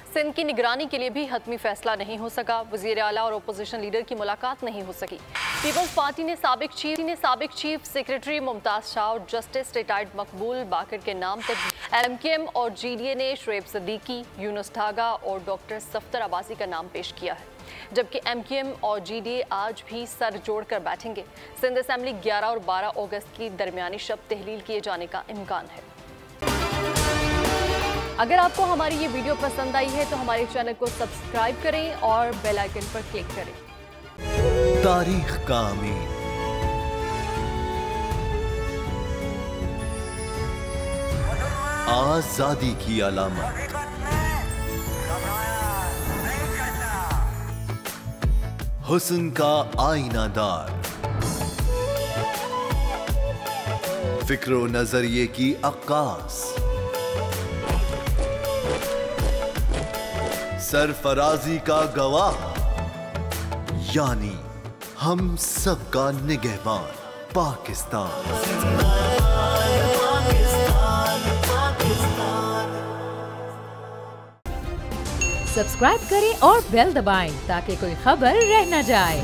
सिंध की निगरानी के लिए भी हतमी फैसला नहीं हो सका। वज़ीर आला और अपोजिशन लीडर की मुलाकात नहीं हो सकी। पीपल्स पार्टी ने साबिक चीफ सेक्रेटरी मुमताज शाह और जस्टिस रिटायर्ड मकबूल बाकर के नाम तक LMKM और GDA ने शुएब सिद्दीकी, यूनुस ढागा और डॉक्टर सफ्तर अब्बासी का नाम पेश किया है, जबकि MKM और GDA आज भी सर जोड़कर बैठेंगे। सिंध असेंबली 11 और 12 अगस्त की दरमियानी शब तहलील किए जाने का इम्कान है। अगर आपको हमारी ये वीडियो पसंद आई है तो हमारे चैनल को सब्सक्राइब करें और बेल आइकन पर क्लिक करें। तारीख का अमीन, आजादी की अलामत, हुस्न का आईनादार, फिक्र व नजरिए की अक्कास, सरफराजी का गवाह, यानी हम सबका निगहबान पाकिस्तान। सब्सक्राइब करें और बेल दबाएं ताकि कोई खबर रह न जाए।